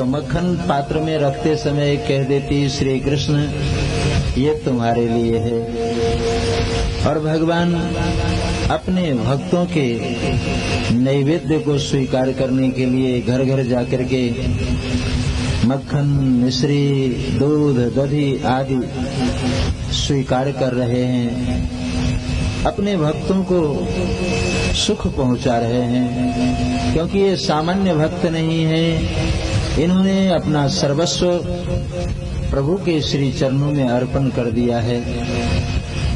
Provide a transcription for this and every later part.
तो मक्खन पात्र में रखते समय कह देती श्री कृष्ण ये तुम्हारे लिए है। और भगवान अपने भक्तों के नैवेद्य को स्वीकार करने के लिए घर घर जाकर के मक्खन, मिश्री, दूध, दही आदि स्वीकार कर रहे हैं, अपने भक्तों को सुख पहुंचा रहे हैं। क्योंकि ये सामान्य भक्त नहीं है, इन्होंने अपना सर्वस्व प्रभु के श्री चरणों में अर्पण कर दिया है।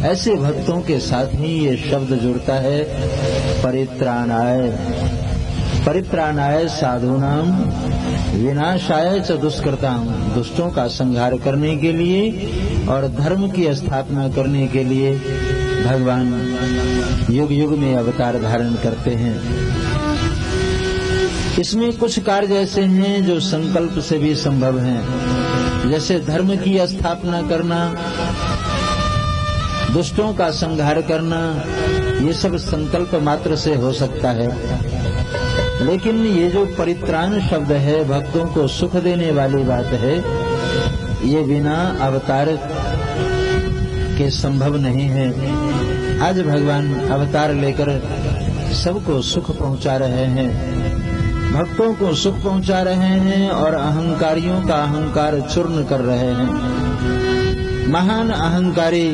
ऐसे भक्तों के साथ ही ये शब्द जुड़ता है, परित्राणाय। परित्राणाय साधूनाम विनाशाय च दुष्कृताम। दुष्टों का संहार करने के लिए और धर्म की स्थापना करने के लिए भगवान युग युग में अवतार धारण करते हैं। इसमें कुछ कार्य ऐसे हैं जो संकल्प से भी संभव हैं, जैसे धर्म की स्थापना करना, दुष्टों का संहार करना, ये सब संकल्प मात्र से हो सकता है। लेकिन ये जो परित्राण शब्द है, भक्तों को सुख देने वाली बात है, ये बिना अवतार के संभव नहीं है। आज भगवान अवतार लेकर सबको सुख पहुंचा रहे हैं, भक्तों को सुख पहुंचा रहे हैं और अहंकारियों का अहंकार चूर्ण कर रहे हैं। महान अहंकारी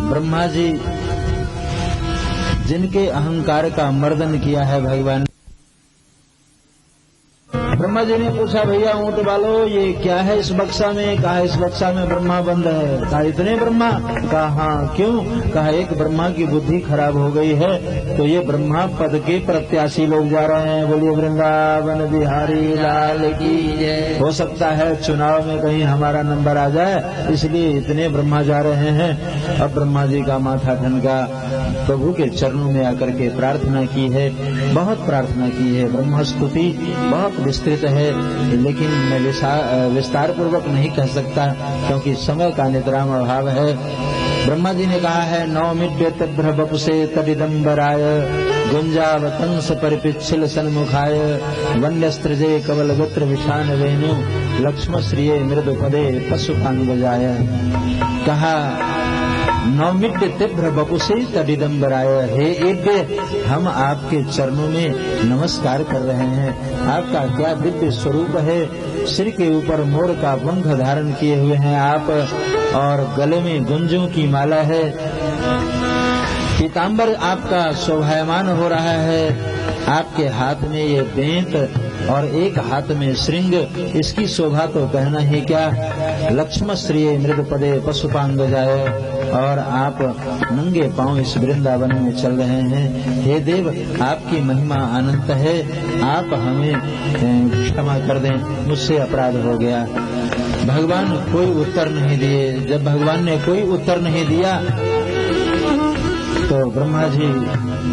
ब्रह्मा जी, जिनके अहंकार का मर्दन किया है भगवान। ब्रह्मा जी ने पूछा, भैया ऊंट वालो ये क्या है इस बक्सा में? कहा इस बक्सा में ब्रह्मा बंद है। कहा इतने ब्रह्मा? कहा हाँ। क्यों? कहा एक ब्रह्मा की बुद्धि खराब हो गई है, तो ये ब्रह्मा पद के प्रत्याशी लोग जा रहे हैं। बोलिए वृंदावन बिहारी लाल की जय। हो सकता है चुनाव में कहीं हमारा नंबर आ जाए, इसलिए इतने ब्रह्मा जा रहे हैं। अब ब्रह्मा जी का माथा ठनका, प्रभु के चरणों में आकर के प्रार्थना की है, बहुत प्रार्थना की है। ब्रह्म स्तुति बहुत विस्तृत है, लेकिन मैं विस्तार पूर्वक नहीं कह सकता क्योंकि समय का नितराम अभाव है। ब्रह्मा जी ने कहा है, नौमिड्य तभ्र बपुसे तदिदम्बराय गुंजावतंस परिपिच्छिल सन्मुखाय वन्यस्त्रजे कवल गोत्र विषान वेणु लक्ष्म श्रिये मृदु पदे पशुपांगजाय। कहा नौमिड्य तीव्र बपुसे तदिदम्बराय, हे यज्ञ हम आपके चरणों में नमस्कार कर रहे हैं। आपका क्या दिव्य स्वरूप है। सिर के ऊपर मोर का पंख धारण किए हुए हैं आप, और गले में गुंजों की माला है। पीताम्बर आपका शोभायमान हो रहा है। आपके हाथ में ये बेंत और एक हाथ में श्रृंग, इसकी शोभा तो कहना ही क्या। लक्ष्म श्रिये मृद पदे पशुपांग जाए, और आप नंगे पांव इस वृंदावन में चल रहे हैं। हे देव, आपकी महिमा अनंत है, आप हमें क्षमा कर दें, मुझसे अपराध हो गया। भगवान कोई उत्तर नहीं दिए। जब भगवान ने कोई उत्तर नहीं दिया तो ब्रह्मा जी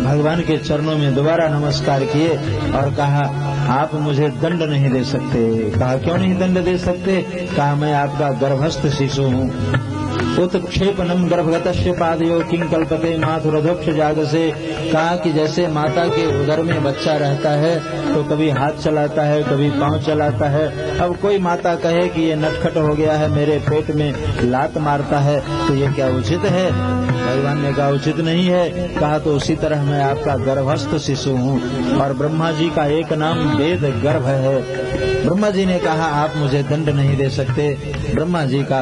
भगवान के चरणों में दोबारा नमस्कार किए और कहा, आप मुझे दंड नहीं दे सकते। कहा क्यों नहीं दंड दे सकते? कहा मैं आपका गर्भस्थ शिशु हूँ। उत्क्षेपनम गर्भगतस्य पादयो किं कल्पते मातुरधोक्ष जाग से। कहा कि जैसे माता के उदर में बच्चा रहता है तो कभी हाथ चलाता है, कभी पांव चलाता है। अब कोई माता कहे कि ये नटखट हो गया है, मेरे पेट में लात मारता है, तो ये क्या उचित है? भगवान ने कहा उचित नहीं है। कहा तो उसी तरह मैं आपका गर्भस्थ शिशु हूँ। और ब्रह्मा जी का एक नाम वेद गर्भ है। ब्रह्मा जी ने कहा आप मुझे दंड नहीं दे सकते। ब्रह्मा जी का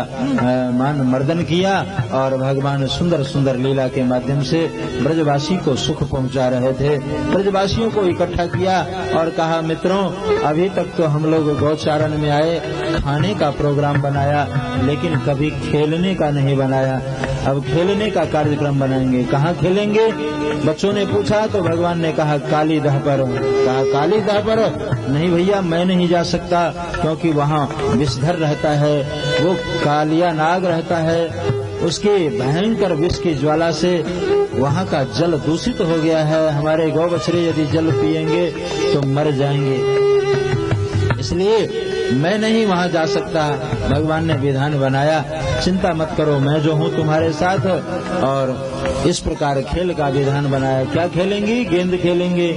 मान मर्दन किया और भगवान सुंदर सुंदर लीला के माध्यम से ब्रजवासी को सुख पहुंचा रहे थे। ब्रजवासियों को इकट्ठा किया और कहा, मित्रों अभी तक तो हम लोग गौचारण में आए, खाने का प्रोग्राम बनाया, लेकिन कभी खेलने का नहीं बनाया। अब खेलने का कार्यक्रम बनाएंगे। कहाँ खेलेंगे? बच्चों ने पूछा तो भगवान ने कहा काली दह पर। कहा काली दह पर? नहीं भैया, मैं नहीं जा सकता, क्योंकि वहाँ विषधर रहता है, वो कालिया नाग रहता है, उसके भयंकर विष की ज्वाला से वहाँ का जल दूषित हो गया है। हमारे गौ बछड़े यदि जल पिएंगे तो मर जाएंगे, इसलिए मैं नहीं वहाँ जा सकता। भगवान ने विधान बनाया, चिंता मत करो, मैं जो हूँ तुम्हारे साथ। और इस प्रकार खेल का विधान बनाया। क्या खेलेंगी? गेंद खेलेंगे।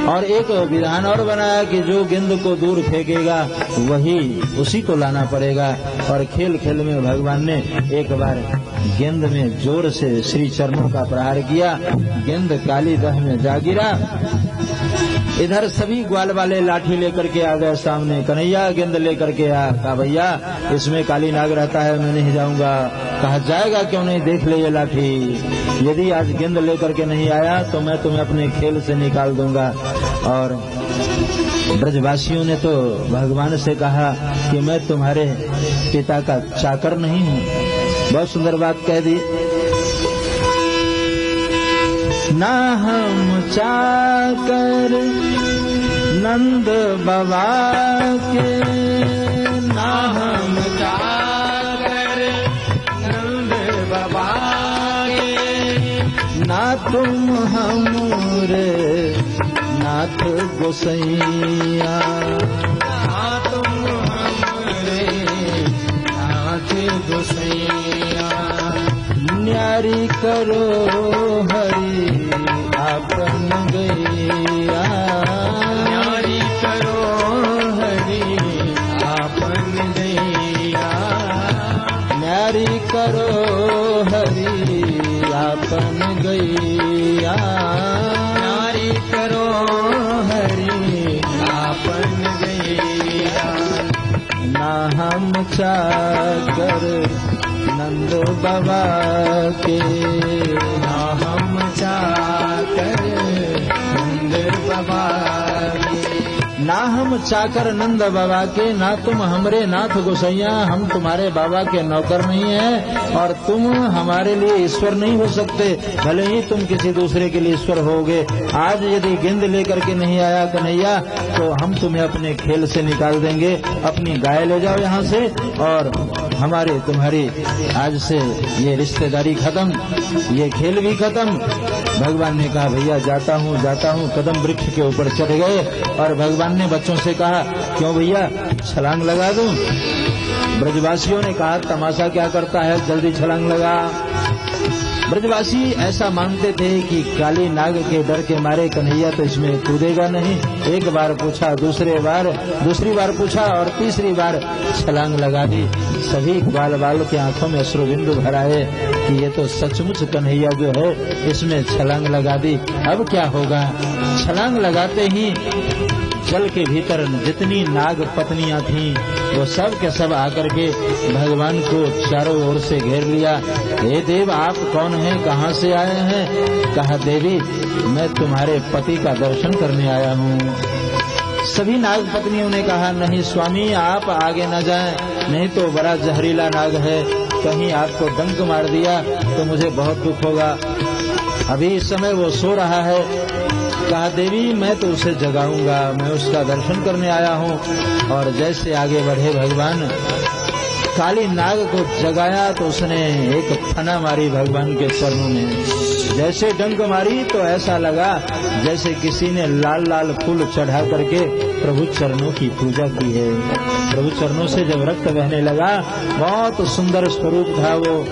और एक विधान और बनाया कि जो गेंद को दूर फेंकेगा वही उसी को लाना पड़ेगा। और खेल खेल में भगवान ने एक बार गेंद में जोर से श्री चरणों का प्रहार किया। गेंद काली दह में जा गिरा। इधर सभी ग्वाल वाले लाठी लेकर के आ गए सामने। कन्हैया गेंद लेकर के आ। कहा भैया इसमें काली नाग रहता है, मैं नहीं जाऊंगा। कहा जाएगा क्यों नहीं, देख ले ये लाठी। यदि आज गेंद लेकर के नहीं आया तो मैं तुम्हें अपने खेल से निकाल दूंगा। और ब्रजवासियों ने तो भगवान से कहा कि मैं तुम्हारे पिता का चाकर नहीं हूँ। बहुत सुंदर बात कह दी। ना हम चाकर नंद बाबा के, ना हम चाकर नंद बाबा के, ना तुम हमरे नाथ गोसैया, ना तुम हमरे नाथ गोसैया। न्यारी करो हरि आपन गैया, न्यारी करो हरि आपन गैया, न्यारी करो हरि आपन गैया, न्यारी करो हरि आपन गैया। ना हम चाकर नंद बाबा के, ना हम चाकर नंद बाबा के, ना हम चाकर नंद बाबा के, ना तुम हमरे नाथ गोसैया। हम तुम्हारे बाबा के नौकर नहीं हैं और तुम हमारे लिए ईश्वर नहीं हो सकते, भले ही तुम किसी दूसरे के लिए ईश्वर होगे। आज यदि गेंद लेकर के नहीं आया कन्हैया तो हम तुम्हें अपने खेल से निकाल देंगे। अपनी गाय ले जाओ यहाँ से और हमारे तुम्हारी आज से ये रिश्तेदारी खत्म, ये खेल भी खत्म। भगवान ने कहा भैया जाता हूँ जाता हूँ। कदम वृक्ष के ऊपर चढ़ गए और भगवान ने बच्चों से कहा क्यों भैया छलांग लगा दूं? ब्रजवासियों ने कहा तमाशा क्या करता है, जल्दी छलांग लगा। ब्रजवासी ऐसा मानते थे कि काली नाग के डर के मारे कन्हैया तो इसमें कूदेगा नहीं। एक बार पूछा, दूसरी बार पूछा और तीसरी बार छलांग लगा दी। सभी ग्वाल बाल के आंखों में अश्रुबिंदु भर आए कि ये तो सचमुच कन्हैया जो है इसमें छलांग लगा दी। अब क्या होगा? छलांग लगाते ही जल के भीतर जितनी नाग पत्नियां थीं वो सब के सब आकर के भगवान को चारों ओर से घेर लिया। हे देव आप कौन हैं, कहाँ से आए हैं? कहा देवी मैं तुम्हारे पति का दर्शन करने आया हूँ। सभी नाग पत्नियों ने कहा नहीं स्वामी आप आगे न जाएं, नहीं तो बड़ा जहरीला नाग है, कहीं आपको डंक मार दिया तो मुझे बहुत दुख होगा। अभी इस समय वो सो रहा है। कहा देवी मैं तो उसे जगाऊंगा, मैं उसका दर्शन करने आया हूँ। और जैसे आगे बढ़े भगवान, काली नाग को जगाया तो उसने एक फना मारी भगवान के चरणों में। जैसे डंक मारी तो ऐसा लगा जैसे किसी ने लाल लाल फूल चढ़ा करके प्रभु चरणों की पूजा की है। प्रभु चरणों से जब रक्त बहने लगा, बहुत सुंदर स्वरूप था वो।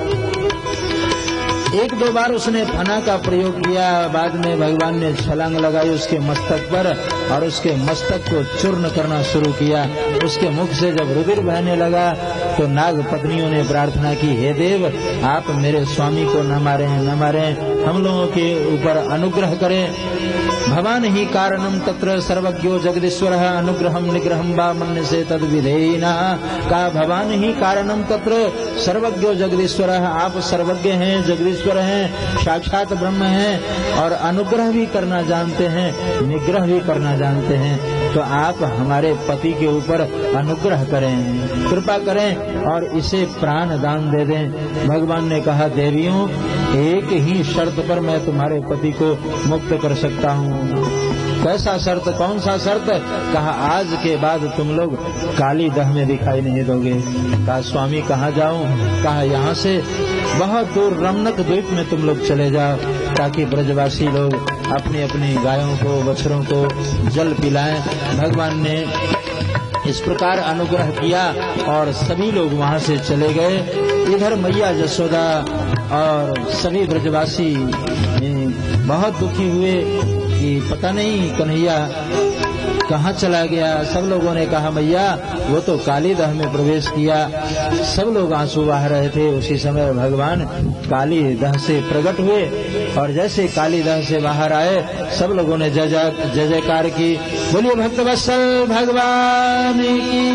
एक दो बार उसने फना का प्रयोग किया, बाद में भगवान ने छलांग लगाई उसके मस्तक पर और उसके मस्तक को चूर्ण करना शुरू किया। उसके मुख से जब रुधिर बहने लगा तो नाग पत्नियों ने प्रार्थना की, हे देव आप मेरे स्वामी को न मारें, हम लोगों के ऊपर अनुग्रह करें। भवान ही कारणम तत्र सर्वज्ञो जगदीश्वर अनुग्रहम निग्रहम वा मन्य से तद विधेयिना। का भवान ही कारणम तत्र सर्वज्ञो जगदीश्वर, आप सर्वज्ञ हैं, जगदीश्वर हैं, साक्षात ब्रह्म हैं और अनुग्रह भी करना जानते हैं, निग्रह भी करना जानते हैं। तो आप हमारे पति के ऊपर अनुग्रह करें, कृपा करें और इसे प्राण दान दे दें। भगवान ने कहा देवियों एक ही शर्त पर मैं तुम्हारे पति को मुक्त कर सकता हूँ। कैसा शर्त, कौन सा शर्त? कहा आज के बाद तुम लोग काली दह में दिखाई नहीं दोगे। कहा स्वामी कहाँ जाऊं? कहा यहाँ से बहुत दूर रमनक द्वीप में तुम लोग चले जाओ ताकि ब्रजवासी लोग अपनी अपनी गायों को बछड़ों को जल पिलाएं। भगवान ने इस प्रकार अनुग्रह किया और सभी लोग वहां से चले गए। इधर मैया यशोदा और सभी ब्रजवासी बहुत दुखी हुए कि पता नहीं कन्हैया कहाँ चला गया। सब लोगों ने कहा मैया वो तो काली दह में प्रवेश किया। सब लोग आंसू बहा रहे थे। उसी समय भगवान काली दह से प्रकट हुए और जैसे काली दह से बाहर आए सब लोगों ने जय जयकार की। बोलिए भक्तवत्सल भगवान की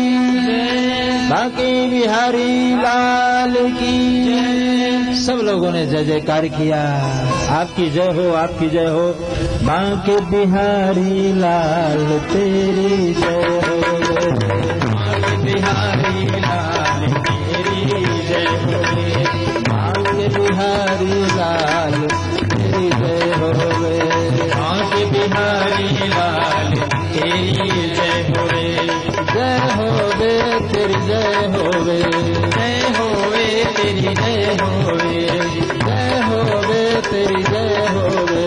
बांके बिहारी लाल की। सब लोगों ने जय जयकार किया। आपकी जय हो, आपकी जय हो। बांके बिहारी लाल तेरी जय हो, बांके बिहारी लाल तेरी जय हो, बांके बिहारी लाल तेरी जय हो, बांके बिहारी लाल तेरी जय हो, जय हो वे तेरी जय हो वे, जय हो वे तेरी जय हो वे, जय हो वे तेरी जय हो वे,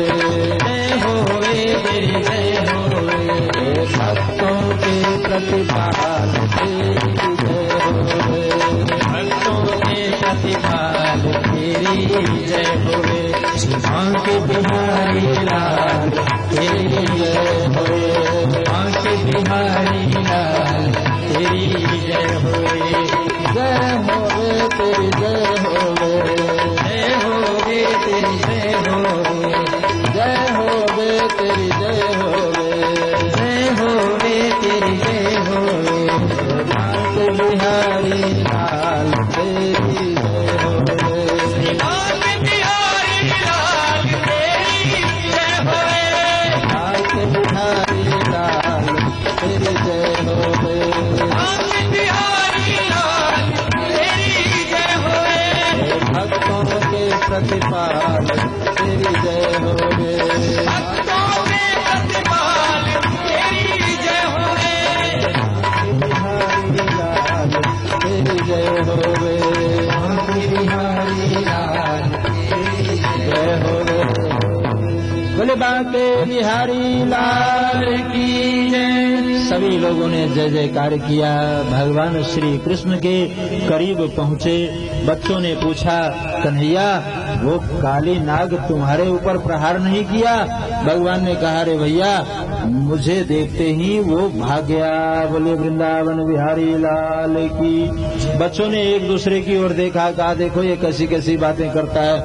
जय हो वे तेरी जय हो वे। भक्तों के प्रतिपाल तेरी जय हो वे, भक्तों के प्रतिपाल तेरी जय हो वे, बांके बिहारी लाल तेरी जय हो वे, बांके बिहारी लाल तेरी जय हो वे, जय हो वे तेरी जय हो वे, जय हो वे तेरी जय हो वे, जय हो वे तेरी जय हो वे, जय हो वे तेरी जय हो वे। बांके बिहारी लाल तेरी जय हो वे, बांके बिहारी लाल तेरी जय हो वे, बांके बिहारी लाल तेरी जय हो वे, बांके बिहारी लाल तेरी जय हो वे। भक्तों के प्रतिपाल तेरी जय हो वे, भक्तों के प्रतिपाल तेरी जय हो वे, बिहारी लाल तेरी जय हो वे, बिहारी लाल तेरी जय हो वे। बोले बांके बिहारी लाल की जय। सभी लोगों ने जय जयकार किया। भगवान श्री कृष्ण के करीब पहुँचे। बच्चों ने पूछा कन्हैया वो काली नाग तुम्हारे ऊपर प्रहार नहीं किया? भगवान ने कहा रे भैया मुझे देखते ही वो भाग गया। बोले वृंदावन बिहारी लाल की। बच्चों ने एक दूसरे की ओर देखा, कहा देखो ये कैसी कैसी बातें करता है,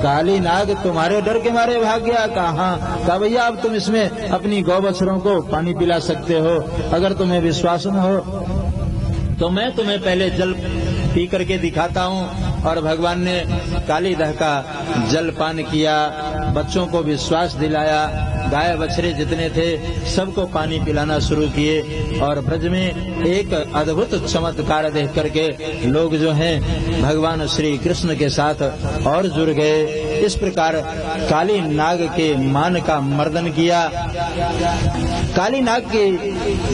काली नाग तुम्हारे डर के मारे भाग गया। कहा भैया अब तुम इसमें अपनी गौ बछड़ों को पानी पिला सकते हो, अगर तुम्हें विश्वास न हो तो मैं तुम्हें पहले जल पी करके दिखाता हूँ। और भगवान ने काली दह का जल पान किया, बच्चों को विश्वास दिलाया। गाय बछड़े जितने थे सबको पानी पिलाना शुरू किए और ब्रज में एक अद्भुत चमत्कार देख करके लोग जो हैं भगवान श्री कृष्ण के साथ और जुड़ गए। इस प्रकार काली नाग के मान का मर्दन किया। काली नाग के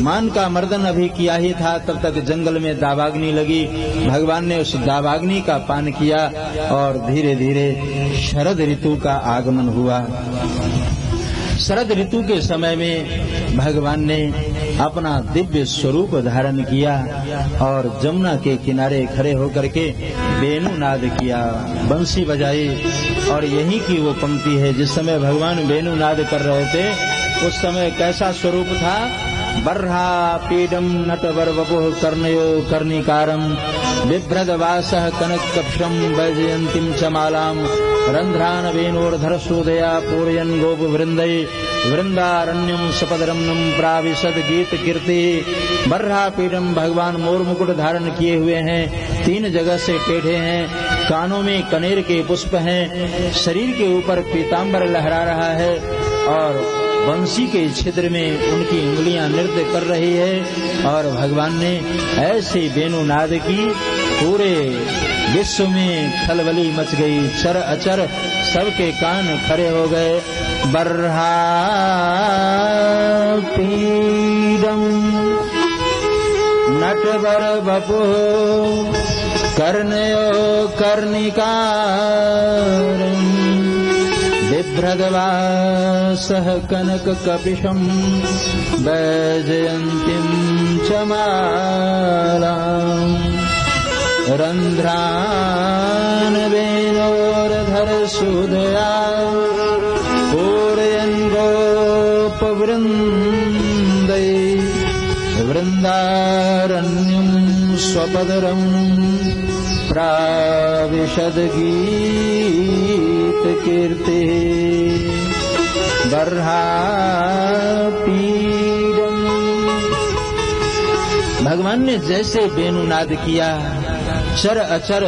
मान का मर्दन अभी किया ही था, तब तक जंगल में दावाग्नि लगी। भगवान ने उस दावाग्नि का पान किया और धीरे धीरे शरद ऋतु का आगमन हुआ। शरद ऋतु के समय में भगवान ने अपना दिव्य स्वरूप धारण किया और जमुना के किनारे खड़े होकर के वेणुनाद किया, बंसी बजाई। और यही की वो पंक्ति है जिस समय भगवान वेणुनाद कर रहे थे उस समय कैसा स्वरूप था। बर्हा पीडम नटवर वपुः कर्णयो कर्णिकारम बिभ्रदवासः कनककक्षम वैजयंतीम च मालाम रंध्रान वेणोर्धरसूदया पूरयन् गोप वृंदै वृंदारण्यम सपदरम्नम प्राविशद गीत कीर्ति। बर्हा पीडम भगवान मोर मुकुट धारण किए हुए हैं, 3 जगह से टेढ़े हैं, कानों में कनेर के पुष्प हैं, शरीर के ऊपर पीताम्बर लहरा रहा है और बंसी के छिद्र में उनकी उंगलियां नृत्य कर रही है। और भगवान ने ऐसे वेणुनाद की पूरे विश्व में खलबली मच गई, चर अचर सबके कान खड़े हो गए। बर्हा पीडम नटवर वपुः कर्णयो कर्णिकारं बिभ्रद्वासः कनककपिशम् वैजयन्तीं च मालाम् रन्ध्रान् वेणोर्धरसुधया पूरयन् गोपवृन्दै वृन्दारण्यं स्वपदरम् प्राविशद्गीतकीर्तिः बर्हापीडम्। भगवान ने जैसे वेणुनाद किया, चर अचर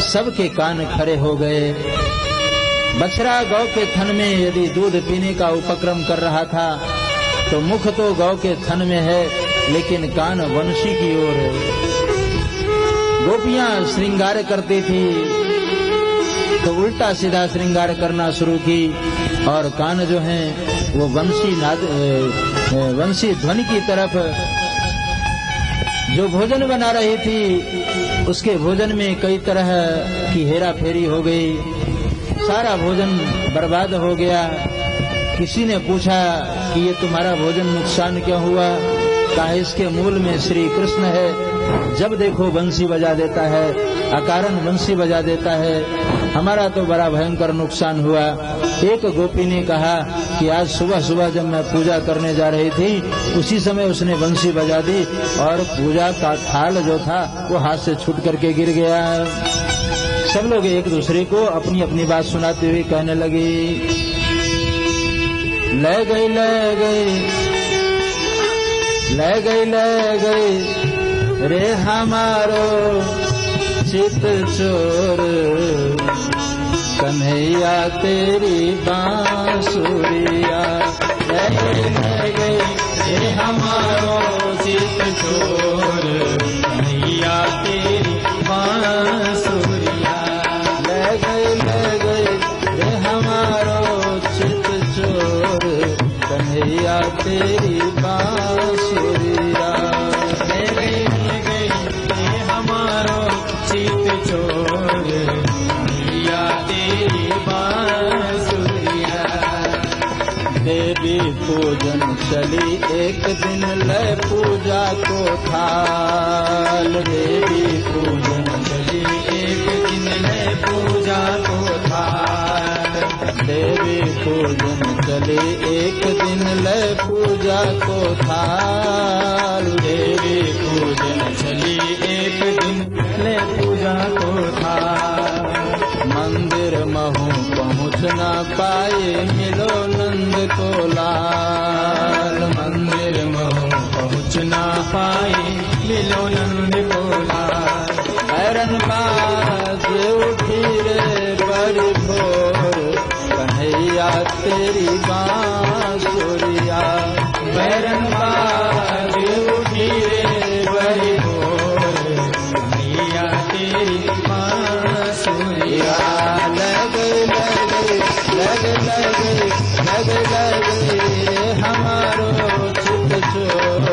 सबके कान खड़े हो गए। बछड़ा गौ के थन में यदि दूध पीने का उपक्रम कर रहा था तो मुख तो गौ के थन में है, लेकिन कान वंशी की ओर है। गोपियां श्रृंगार करती थी तो उल्टा सीधा श्रृंगार करना शुरू की, और कान जो हैं वो वंशी ध्वनि की तरफ। जो भोजन बना रही थी उसके भोजन में कई तरह की हेरा फेरी हो गई, सारा भोजन बर्बाद हो गया। किसी ने पूछा कि ये तुम्हारा भोजन नुकसान क्यों हुआ? कहा इसके मूल में श्री कृष्ण है, जब देखो बंसी बजा देता है, अकारण बंसी बजा देता है। हमारा तो बड़ा भयंकर नुकसान हुआ। एक गोपी ने कहा कि आज सुबह सुबह जब मैं पूजा करने जा रही थी उसी समय उसने बंसी बजा दी और पूजा का थाल जो था वो हाथ से छूट करके गिर गया। सब लोग एक दूसरे को अपनी अपनी बात सुनाते हुए कहने लगे, ले गई ले गई ले गई ले गई रे हमारो चित चोर, कन्हैया तेरी बांसुरिया। ले गई रे हमारो चित चोर, कन्हैया तेरी बांसुरिया। ले गई रे हमारो चित चोर, कन्हैया तेरी बांसुरिया। ले गई रे हमारो चित चोर, कन्हैया तेरी बांसुरिया। देवी पूजन चली एक दिन ले पूजा को थाल। देवी पूजन चली एक दिन ले पूजा को थाल। देवी पूजन चली एक दिन ले पूजा को थाल। देवी पूजन चली एक दिन ले पूजा को थाल। मंदिर महू पहुँच न पाए मिलो नंद को लाल। मंदिर महू पहुँच न पाए मिलो नंद को लाल। हैरन बाज उठी रे बड़ी भोर, कन्हैया तेरी बांसुरिया। हैरन बाज उठी रे बड़ी भोर, कन्हैया तेरी बांसुरिया। हमारो चित चोर,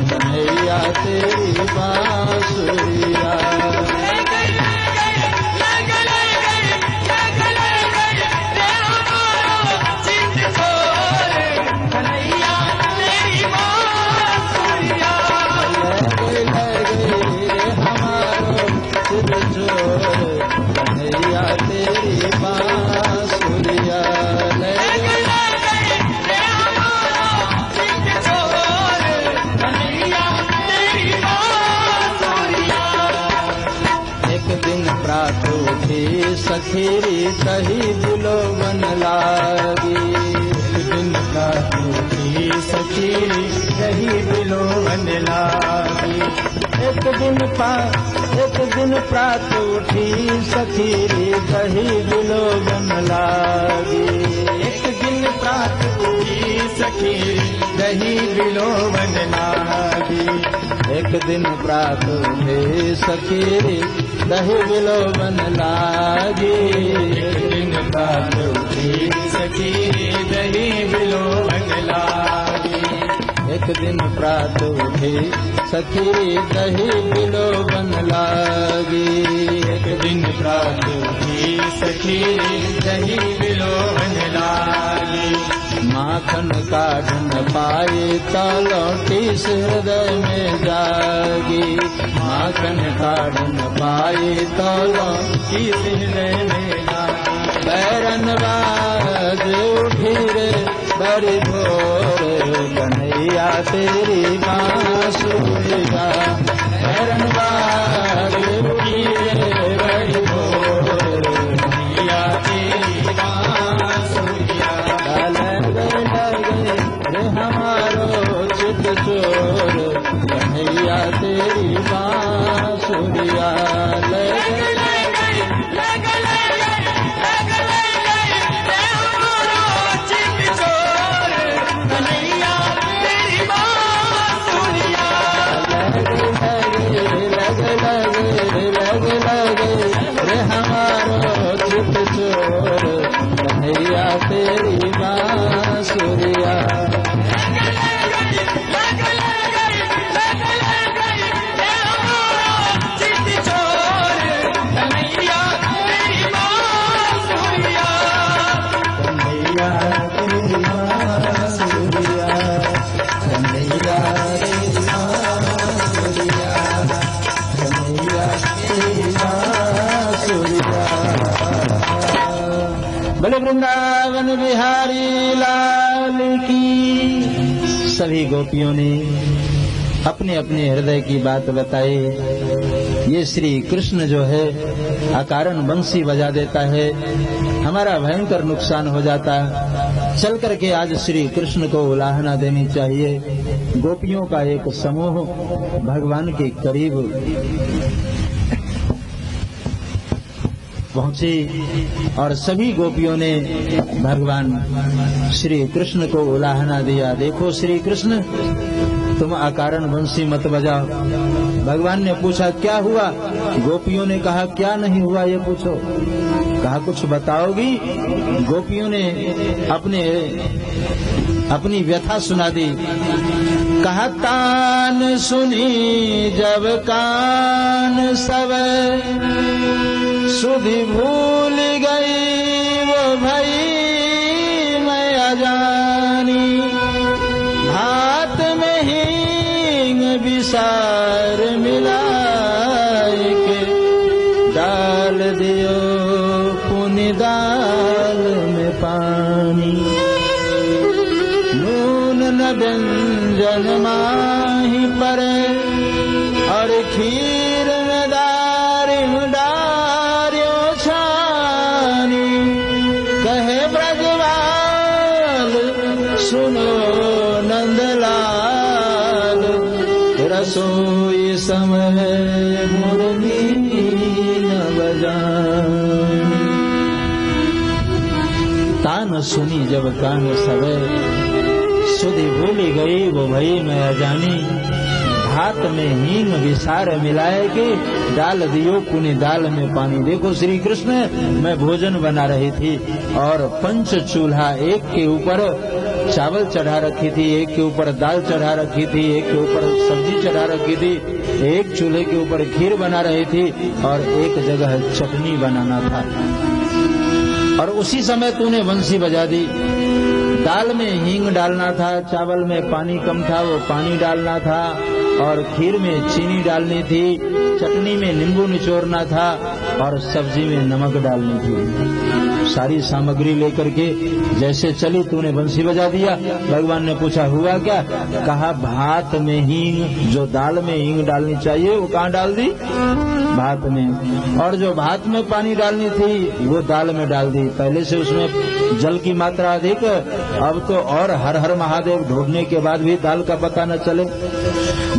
कन्हैया तेरी बांसुरिया। सखीरी दही दिलो बन लागी। दिन का टूटी सखीरी दही दिलो बन लागी। एक दिन प्रात उठी सखीरी दही दिलो बन लागी। एक दिन प्रात उठी सखीरी दही दिलो बन लागी। एक दिन प्रात उठी सखीरी दही बिलो बन लागी। एक दिन प्रात उठी सखीरी दही बिलो बन लागी। एक दिन प्रात उठी सखीरी दही बिलो बन लागी। एक दिन प्रात उठी सखीरी दही बिलो बन लागी। माखन काढ़ न पाए तो लौटी हृदय में जागी। माखन काढ़ न पाए तो लौटी हृदय में जागी। बैरन बाज उठी रे बड़ी भोर कन्हैया तेरी बांसुरिया। बैरन बाज उठी रे बड़ी भोर कन्हैया तेरी बांसुरिया। रे हमारो चित चोर कन्हैया तेरी बांसुरिया। रे हमारो चित चोर कन्हैया तेरी बांसुरिया। बोले वृंदावन बिहारी लाल की। सभी गोपियों ने अपने अपने हृदय की बात बताई। ये श्री कृष्ण जो है अकारण बंसी बजा देता है, हमारा भयंकर नुकसान हो जाता है। चल करके आज श्री कृष्ण को उलाहना देनी चाहिए। गोपियों का एक समूह भगवान के करीब पहुंची और सभी गोपियों ने भगवान श्री कृष्ण को उलाहना दिया। देखो श्री कृष्ण, तुम अकारण बंसी मत बजाओ। भगवान ने पूछा क्या हुआ? गोपियों ने कहा क्या नहीं हुआ ये पूछो। कहा कुछ बताओगी? गोपियों ने अपनी व्यथा सुना दी। कहा तान सुनी जब कान सब सुधि भूल गई वो भई मैं अजानी। भात में हींग विसार मिलाए के डाल दियो पुनि दाल में पानी। नून न व्यंजन माही परे और खीर में दारिम डार्यो छानी। कहे ब्रजवाल सुनो नंदलाल रसोई समय मुरली न बजानी। तान सुनी जब कान सवे सुधि भूली गई वो भई मैं अजानी। भात में हींग विसार मिलाए के डाल दियो पुनि दाल में पानी। देखो श्री कृष्ण, मैं भोजन बना रही थी और पंच चूल्हा, एक के ऊपर चावल चढ़ा रखी थी, एक के ऊपर दाल चढ़ा रखी थी, एक के ऊपर सब्जी चढ़ा रखी थी, एक चूल्हे के ऊपर खीर बना रही थी और एक जगह चटनी बनाना था। और उसी समय तूने बंसी बजा दी। दाल में हींग डालना था, चावल में पानी कम था वो पानी डालना था, और खीर में चीनी डालनी थी, चटनी में नींबू निचोड़ना था और सब्जी में नमक डालनी थी। सारी सामग्री लेकर के जैसे चली तूने बंसी बजा दिया। भगवान ने पूछा हुआ क्या? कहा भात में हींग, जो दाल में हींग डालनी चाहिए वो कहाँ डाल दी? भात में। और जो भात में पानी डालनी थी वो दाल में डाल दी। पहले से उसमें जल की मात्रा अधिक, अब तो और हर हर महादेव ढूंढने के बाद भी दाल का पता न चले।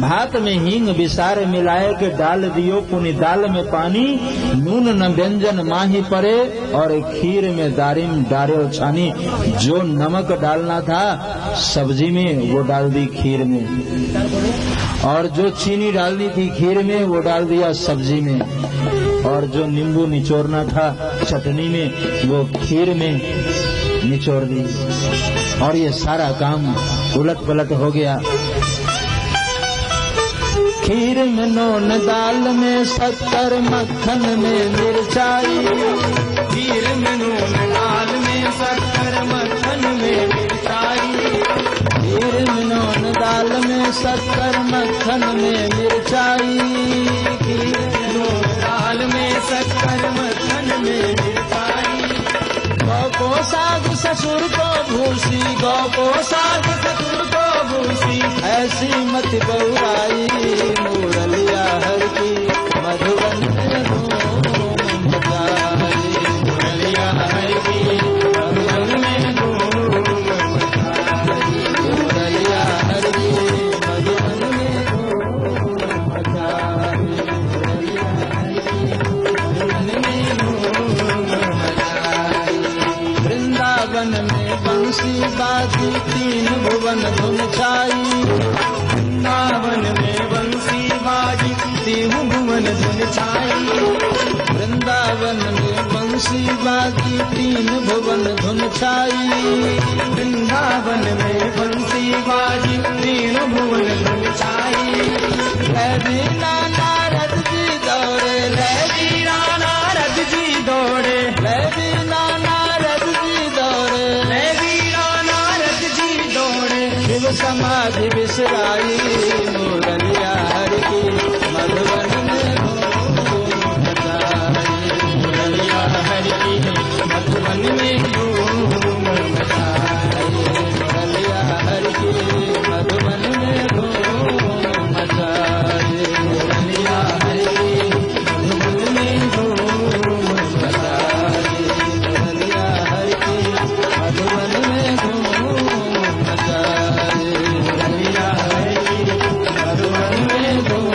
भात में हींग विसार मिलाए के डाल दियो पुनि दाल में पानी। नून न व्यंजन माही परे और खीर में दारिम डारे छानी। जो नमक डालना था सब्जी में वो डाल दी खीर में, और जो चीनी डालनी थी खीर में वो डाल दिया सब्जी में, और जो नींबू निचोड़ना था चटनी में वो खीर में निचोड़ दी। और ये सारा काम उलट पलट हो गया। खीर में नून, दाल में शक्कर, मक्खन में मिर्चाई। खीर में नून, दाल में शक्कर, मक्खन में मिर्चाई। मक्खन में मिर्चाई, खीर में नून दाल में शक्कर, मक्खन में मिर्चाई। गौ को साग ससुर को भूसी, गौ को साग ससुर को भूसी, ऐसी मत बहुराई। मुरलिया हर की मधुबन में धूम मचाई, मुरलिया हर की मधुबन में धूम मचाई, मुरलिया हर की मधुबन में धूम मचाई, मुरलिया हर की मधुबन में धूम मचाई। वृंदावन में बंसी बाजी, तीन भुवन धुन छाई, वृंदावन में बंसी बाजी, तीन भुवन धुन छाई। वृंदावन में बंसी बाजी, तीन भुवन धुन छाई, वृंदावन में बंसी बाजी, तीन भुवन धुन छाई। लैदीना नारद जी दौड़े, लैदीना नारद जी दौड़े, लैदीना नारद जी दौड़े, लैदीना नारद जी दौड़े। शिव समाधि बिसराई, मुरलिया हर की मधुबन में धूम मचाई, मुरलिया हर की मधुबन में धूम मचाई, मुरलिया हर की मधुबन में धूम मचाई, मुरलिया हर की मधुबन में धूम मचाई, मुरलिया हर की मधुबन में धूम मचाई, मुरलिया हर की मधुबन में धूम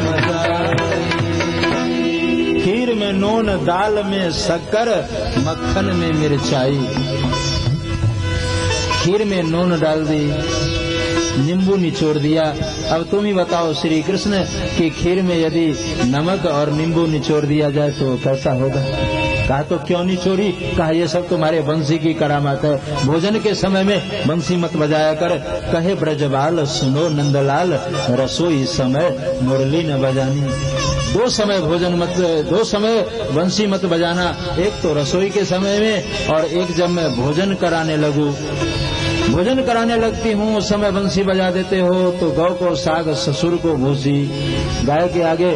मचाई। खीर में नून, दाल में शक्कर, मक्खन में मिर्चाई। खीर में नून डाल दी, नींबू निचोड़ दिया। अब तुम ही बताओ श्री कृष्ण कि खीर में यदि नमक और नींबू निचोड़ दिया जाए तो कैसा होगा? कहा तो क्यों निचोड़ी? कहा ये सब तुम्हारे बंसी की करामात है, भोजन के समय में बंसी मत बजाया कर। कहे ब्रजबाल सुनो नंदलाल, रसोई समय मुरली न बजानी। दो समय भोजन मत, दो समय बंसी मत बजाना, एक तो रसोई के समय में और एक जब मैं भोजन कराने लगूं, भोजन कराने लगती हूँ उस समय बंसी बजा देते हो। तो गौ को साग, ससुर को भूसी, गाय के आगे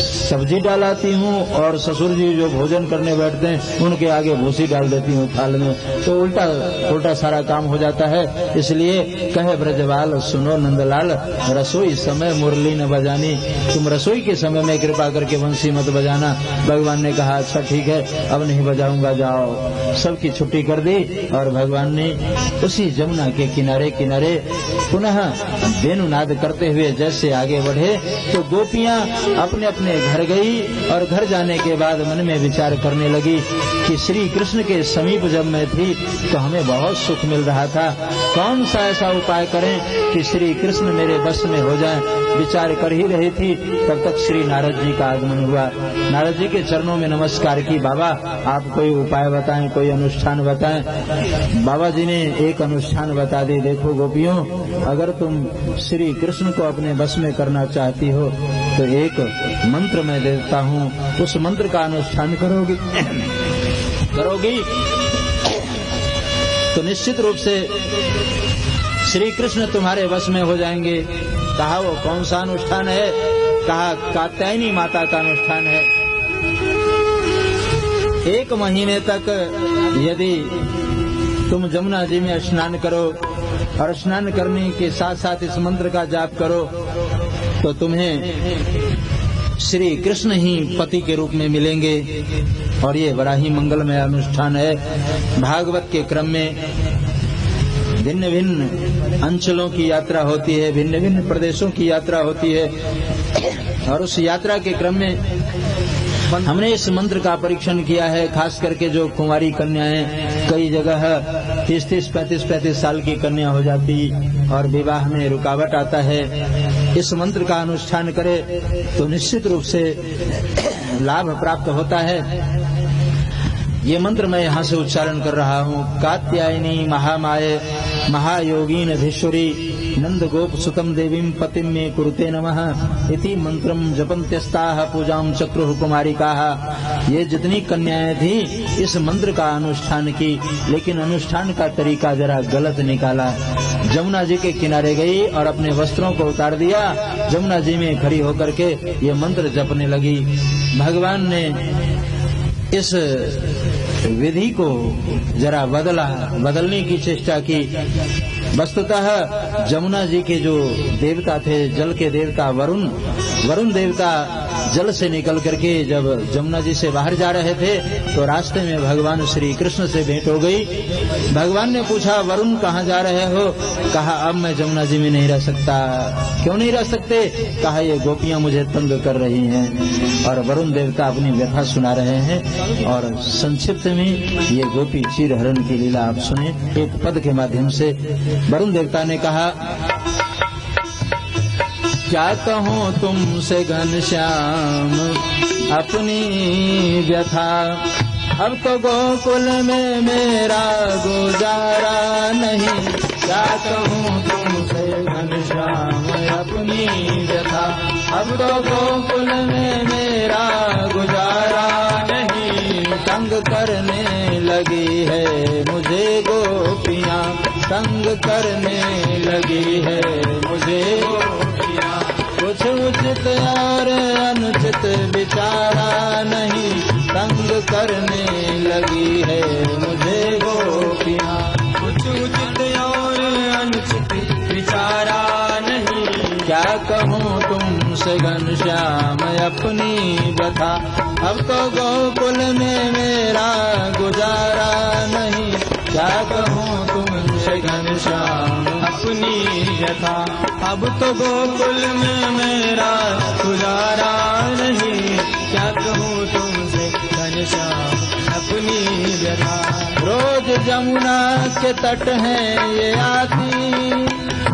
सब्जी डालाती हूँ और ससुर जी जो भोजन करने बैठते हैं उनके आगे भूसी डाल देती हूँ थाल में, तो उल्टा उल्टा सारा काम हो जाता है। इसलिए कहे ब्रजवाल सुनो नंदलाल, रसोई समय मुरली न बजानी। तुम रसोई के समय में कृपा करके बंसी मत बजाना। भगवान ने कहा अच्छा ठीक है, अब नहीं बजाऊंगा, जाओ। सबकी छुट्टी कर दी और भगवान ने उसी जमुना के किनारे किनारे पुनः वेणुनाद करते हुए जैसे आगे बढ़े तो गोपियां अपने अपने घर गई और घर जाने के बाद मन में विचार करने लगी कि श्री कृष्ण के समीप जब मैं थी तो हमें बहुत सुख मिल रहा था, कौन सा ऐसा उपाय करें कि श्री कृष्ण मेरे बस में हो जाएं। विचार कर ही रही थी तब तक श्री नारद जी का आगमन हुआ। नारद जी के चरणों में नमस्कार की, बाबा आप कोई उपाय बताएं, कोई अनुष्ठान बताएं। बाबा जी ने एक अनुष्ठान बता दी, देखो गोपियों, अगर तुम श्री कृष्ण को अपने बस में करना चाहती हो तो एक मंत्र मैं देता हूँ, उस मंत्र का अनुष्ठान करोगी तो निश्चित रूप से श्री कृष्ण तुम्हारे वश में हो जाएंगे। कहा वो कौन सा अनुष्ठान है? कहा कात्यायनी माता का अनुष्ठान है। 1 महीने तक यदि तुम जमुना जी में स्नान करो और स्नान करने के साथ साथ इस मंत्र का जाप करो तो तुम्हें श्री कृष्ण ही पति के रूप में मिलेंगे। और ये बड़ा ही मंगलमय अनुष्ठान है। भागवत के क्रम में भिन्न भिन्न अंचलों की यात्रा होती है, भिन्न भिन्न प्रदेशों की यात्रा होती है और उस यात्रा के क्रम में हमने इस मंत्र का परीक्षण किया है। खास करके जो कुंवारी कन्याएं, कई जगह 30-30, 35-35 साल की कन्या हो जाती और विवाह में रुकावट आता है, इस मंत्र का अनुष्ठान करे तो निश्चित रूप से लाभ प्राप्त होता है। ये मंत्र मैं यहाँ से उच्चारण कर रहा हूँ। कात्यायनी महामाये महायोगीन धीश्वरी नंद गोप सुतम देवीं पतिम में कुरुते नमः इति मंत्रम जपन्त्यस्ताः पूजाम चक्रुः कुमारिकाः। ये जितनी कन्याएं थी इस मंत्र का अनुष्ठान की, लेकिन अनुष्ठान का तरीका जरा गलत निकाला। जमुना जी के किनारे गई और अपने वस्त्रों को उतार दिया। जमुना जी में खड़ी होकर के ये मंत्र जपने लगी। भगवान ने इस विधि को जरा बदलने की चेष्टा की। वस्तुतः जमुना जी के जो देवता थे, जल के देवता वरुण देवता जल से निकल करके जब जमुना जी से बाहर जा रहे थे तो रास्ते में भगवान श्री कृष्ण से भेंट हो गई। भगवान ने पूछा, वरुण कहाँ जा रहे हो? कहा, अब मैं जमुना जी में नहीं रह सकता। क्यों नहीं रह सकते? कहा, ये गोपियां मुझे तंग कर रही हैं। और वरुण देवता अपनी व्यथा सुना रहे हैं। और संक्षिप्त में ये गोपी क्षीर हरण की लीला आप सुने एक पद के माध्यम से। वरुण देवता ने कहा, क्या कहूँ तुमसे घनश्याम अपनी व्यथा, अब तो गोकुल में मेरा गुजारा नहीं। क्या कहूँ तुमसे घनश्याम अपनी व्यथा, अब तो गोकुल में मेरा गुजारा नहीं। तंग करने लगी है मुझे गोपियाँ, तंग करने लगी है मुझे गोपियाँ। कुछ उचित और अनुचित विचारा नहीं, तंग करने लगी है मुझे गोपियाँ। कुछ उचित और अनुचित विचारा नहीं। क्या कहूँ तुमसे घनश्याम अपनी व्यथा, अब तो गोकुल में मेरा गुजारा नहीं। क्या कहूँ तुमसे घनश्याम अपनी व्यथा, अब तो गोकुल में मेरा गुजारा नहीं। क्या कहूँ तुमसे घनश्याम अपनी व्यथा। रोज जमुना के तट हैं ये आती,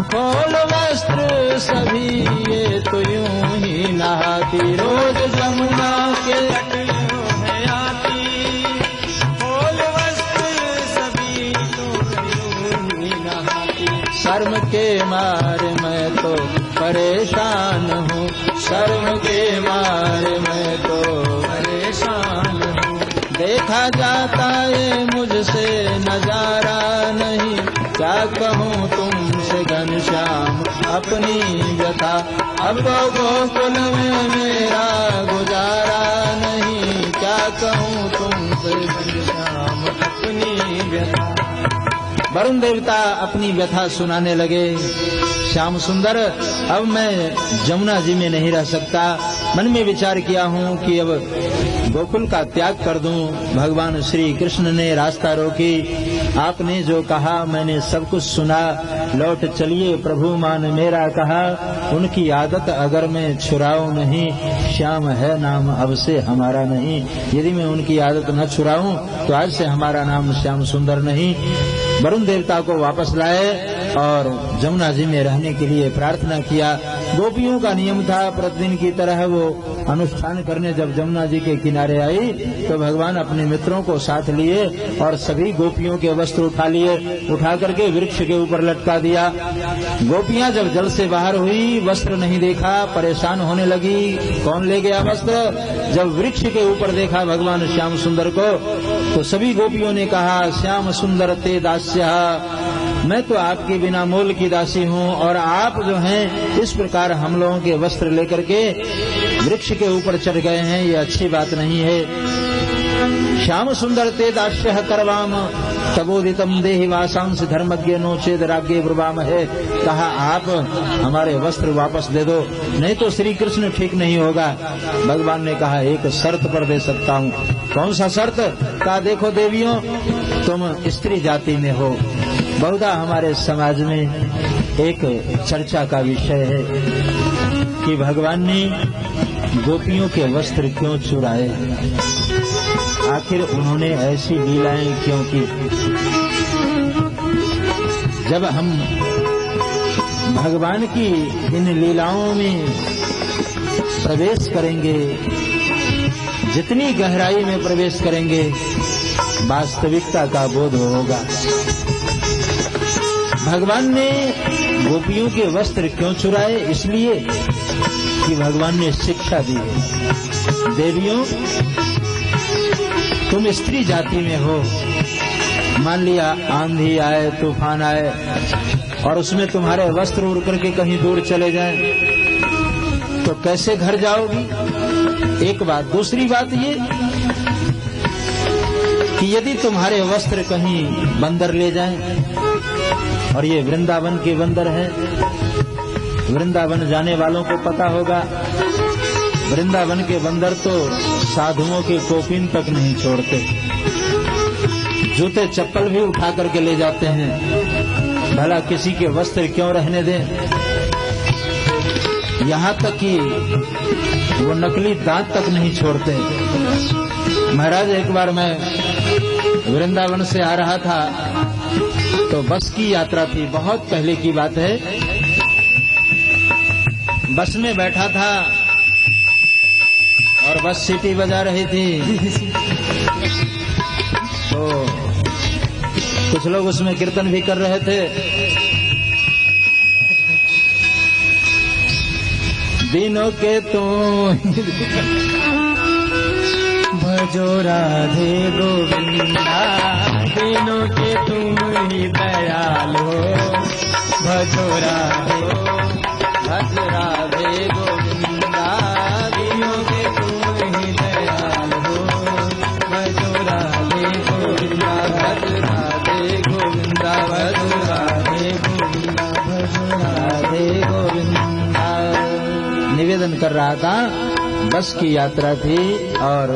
खोल वस्त्र सभी ये तो यूं ही नहाती। रोज जमुना के तट है आती, खोल वस्त्र सभी तो यूं ही नहाती। शर्म के मारे मैं तो परेशान हूँ, शर्म के मारे मैं तो परेशान हूँ। देखा जाता ये मुझसे नजारा नहीं। क्या कहूँ तुमसे घनश्याम अपनी व्यथा, अब तो गोकुल में मेरा गुजारा नहीं। क्या कहूँ तुमसे घनश्याम अपनी व्यथा। वरुण देवता अपनी व्यथा सुनाने लगे। श्याम सुंदर, अब मैं जमुना जी में नहीं रह सकता। मन में विचार किया हूँ कि अब गोकुल का त्याग कर दूं। भगवान श्री कृष्ण ने रास्ता रोकी। आपने जो कहा मैंने सब कुछ सुना। लौट चलिए प्रभु मान मेरा कहा, उनकी आदत अगर मैं छुड़ाऊं नहीं। श्याम है नाम अब से हमारा नहीं। यदि मैं उनकी आदत न छुड़ाऊं तो आज से हमारा नाम श्याम सुंदर नहीं। वरुण देवता को वापस लाए और जमुना जी में रहने के लिए प्रार्थना किया। गोपियों का नियम था, प्रतिदिन की तरह वो अनुष्ठान करने जब जमुना जी के किनारे आई तो भगवान अपने मित्रों को साथ लिए और सभी गोपियों के वस्त्र उठा लिए। उठा करके वृक्ष के ऊपर लटका दिया। गोपियां जब जल से बाहर हुई, वस्त्र नहीं देखा, परेशान होने लगी। कौन ले गया वस्त्र? जब वृक्ष के ऊपर देखा भगवान श्याम सुंदर को तो सभी गोपियों ने कहा, श्याम सुंदर ते दास्य, मैं तो आपके बिना मोल की दासी हूँ और आप जो हैं इस प्रकार हम लोगों के वस्त्र लेकर के वृक्ष के ऊपर चढ़ गए हैं, ये अच्छी बात नहीं है। श्याम सुंदर ते दास्य करवाम तबोदितम देहि वासांस धर्मज्ञ नो चेद राज्ञे ब्रुवाम है। कहा, आप हमारे वस्त्र वापस दे दो, नहीं तो श्री कृष्ण ठीक नहीं होगा। भगवान ने कहा, एक शर्त पर दे सकता हूँ। कौन सा शर्त? कहा, देखो देवियों, तुम स्त्री जाति में हो। बहुधा हमारे समाज में एक चर्चा का विषय है कि भगवान ने गोपियों के वस्त्र क्यों चुराए, आखिर उन्होंने ऐसी लीलाएं क्यों की। जब हम भगवान की इन लीलाओं में प्रवेश करेंगे, जितनी गहराई में प्रवेश करेंगे, वास्तविकता का बोध होगा। भगवान ने गोपियों के वस्त्र क्यों चुराए? इसलिए कि भगवान ने शिक्षा दी है, देवियों तुम स्त्री जाति में हो। मान लिया आंधी आए, तूफान आए, और उसमें तुम्हारे वस्त्र उड़ करके कहीं दूर चले जाएं तो कैसे घर जाओगी? एक बात। दूसरी बात ये कि यदि तुम्हारे वस्त्र कहीं बंदर ले जाएं, और ये वृंदावन के बंदर हैं, वृंदावन जाने वालों को पता होगा, वृंदावन के बंदर तो साधुओं के कोपिन तक नहीं छोड़ते, जूते चप्पल भी उठा करके ले जाते हैं। भला किसी के वस्त्र क्यों रहने दें? यहाँ तक कि वो नकली दांत तक नहीं छोड़ते। महाराज, एक बार मैं वृंदावन से आ रहा था तो बस की यात्रा थी, बहुत पहले की बात है। बस में बैठा था और बस सीटी बजा रही थी, तो कुछ लोग उसमें कीर्तन भी कर रहे थे। दिनों के तो भजो राधे गोविंदा, दिनों के तुम ही दयाल हो, भजो राधे भज राधे गोविंदा, दिनों के तुम ही दयाल हो, भजो राधे गोविंदा, भज राधे गोविंदा, भज राधे गोविंदा, भज राधे गोविंदा। निवेदन कर रहा था, बस की यात्रा थी और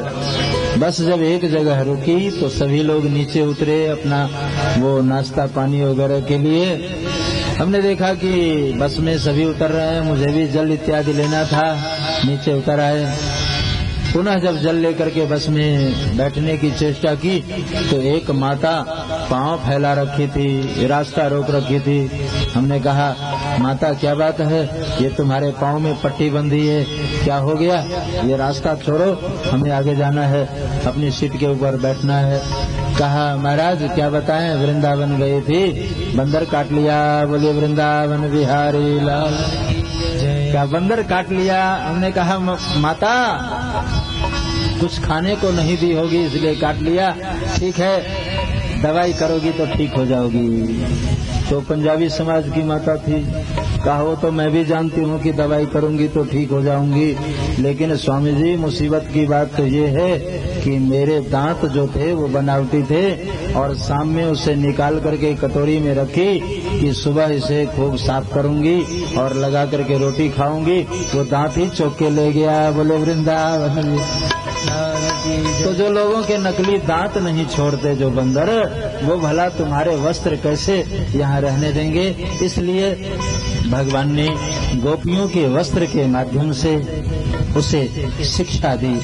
बस जब एक जगह रुकी तो सभी लोग नीचे उतरे अपना वो नाश्ता पानी वगैरह के लिए। हमने देखा कि बस में सभी उतर रहे हैं, मुझे भी जल इत्यादि लेना था, नीचे उतर आए। पुनः जब जल लेकर के बस में बैठने की चेष्टा की तो एक माता पांव फैला रखी थी, रास्ता रोक रखी थी। हमने कहा, माता क्या बात है, ये तुम्हारे पांव में पट्टी बंधी है, क्या हो गया? ये रास्ता छोड़ो, हमें आगे जाना है, अपनी सीट के ऊपर बैठना है। कहा, महाराज क्या बताएं, वृंदावन गई थी, बंदर काट लिया। बोले वृंदावन बिहारी लाल, क्या बंदर काट लिया? हमने कहा, माता कुछ खाने को नहीं दी होगी इसलिए काट लिया। ठीक है, दवाई करोगी तो ठीक हो जाओगी। तो पंजाबी समाज की माता थी, कहा वो तो मैं भी जानती हूँ कि दवाई करूंगी तो ठीक हो जाऊंगी, लेकिन स्वामी जी मुसीबत की बात तो ये है कि मेरे दांत जो थे वो बनावटी थे और शाम में उसे निकाल करके कटोरी में रखी कि सुबह इसे खूब साफ करूंगी और लगा करके रोटी खाऊंगी, वो दांत ही चौक के ले गया। बोले वृंदावन। तो जो लोगों के नकली दांत नहीं छोड़ते जो बंदर, वो भला तुम्हारे वस्त्र कैसे यहाँ रहने देंगे? इसलिए भगवान ने गोपियों के वस्त्र के माध्यम से उसे शिक्षा दी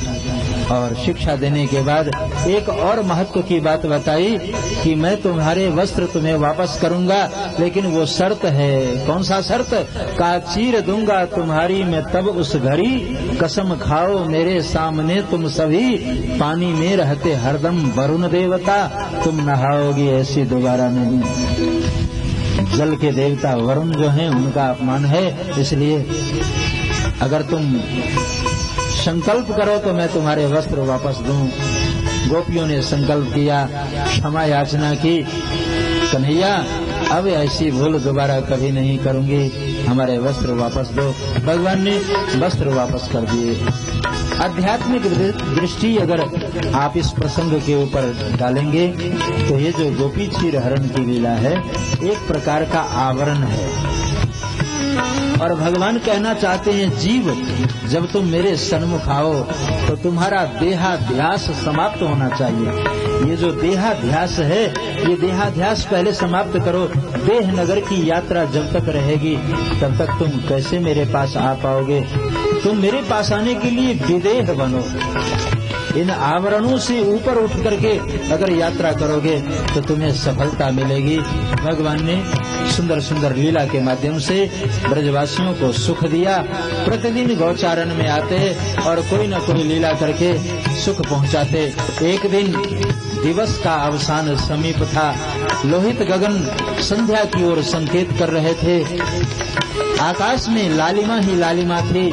और शिक्षा देने के बाद एक और महत्व की बात बताई कि मैं तुम्हारे वस्त्र तुम्हें वापस करूंगा, लेकिन वो शर्त है। कौन सा शर्त? का चीर दूंगा तुम्हारी मैं तब उस घड़ी, कसम खाओ मेरे सामने तुम सभी, पानी में रहते हरदम वरुण देवता, तुम नहाओगी ऐसी दोबारा नहीं। जल के देवता वरुण जो हैं उनका अपमान है, इसलिए अगर तुम संकल्प करो तो मैं तुम्हारे वस्त्र वापस दूं। गोपियों ने संकल्प किया, क्षमा याचना की, कन्हैया अब ऐसी भूल दोबारा कभी नहीं करूंगी, हमारे वस्त्र वापस दो। भगवान ने वस्त्र वापस कर दिए। आध्यात्मिक दृष्टि अगर आप इस प्रसंग के ऊपर डालेंगे तो ये जो गोपी क्षीर हरण की लीला है एक प्रकार का आवरण है, और भगवान कहना चाहते हैं जीव जब तुम मेरे सन्मुख आओ तो तुम्हारा देहाध्यास समाप्त होना चाहिए। ये जो देहाध्यास है ये देहाध्यास पहले समाप्त करो। देह नगर की यात्रा जब तक रहेगी तब तक तुम कैसे मेरे पास आ पाओगे? तुम मेरे पास आने के लिए विदेह बनो। इन आवरणों से ऊपर उठ करके अगर यात्रा करोगे तो तुम्हें सफलता मिलेगी। भगवान ने सुंदर सुंदर लीला के माध्यम से ब्रजवासियों को सुख दिया। प्रतिदिन गौचारण में आते और कोई न कोई लीला करके सुख पहुंचाते। एक दिन दिवस का अवसान समीप था, लोहित गगन संध्या की ओर संकेत कर रहे थे, आकाश में लालिमा ही लालिमा थी।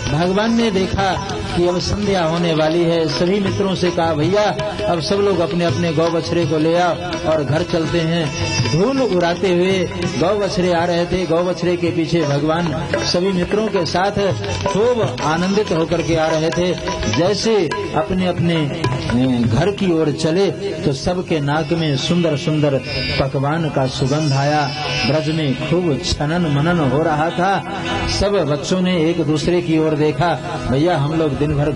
भगवान ने देखा कि अब संध्या होने वाली है। सभी मित्रों से कहा भैया अब सब लोग अपने अपने गौ बछड़े को ले आओ और घर चलते हैं। धूल उड़ाते हुए गौ बछड़े आ रहे थे। गौ बछड़े के पीछे भगवान सभी मित्रों के साथ खूब आनंदित होकर के आ रहे थे। जैसे अपने अपने घर की ओर चले तो सबके नाक में सुंदर सुंदर पकवान का सुगंध आया। ब्रज में खूब छनन मनन हो रहा था। सब बच्चों ने एक दूसरे की ओर देखा। भैया हम लोग दिन भर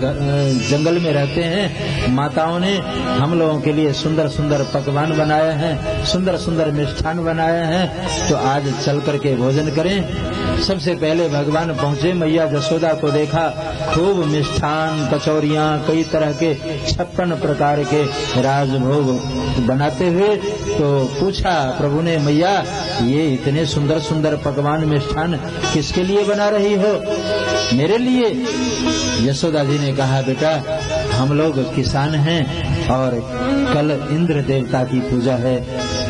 जंगल में रहते हैं, माताओं ने हम लोगों के लिए सुंदर सुंदर पकवान बनाए हैं, सुंदर सुंदर मिष्ठान बनाए हैं, तो आज चल करके भोजन करें। सबसे पहले भगवान पहुँचे, मैया जसोदा को देखा, खूब मिष्ठान कचौरियाँ कई तरह के 56 प्रकार के राजभोग बनाते हुए। तो पूछा प्रभु ने, मैया ये इतने सुंदर सुंदर पकवान मिष्ठान किसके लिए बना रही हो? मेरे लिए। यशोदा जी ने कहा बेटा हम लोग किसान हैं और कल इंद्र देवता की पूजा है।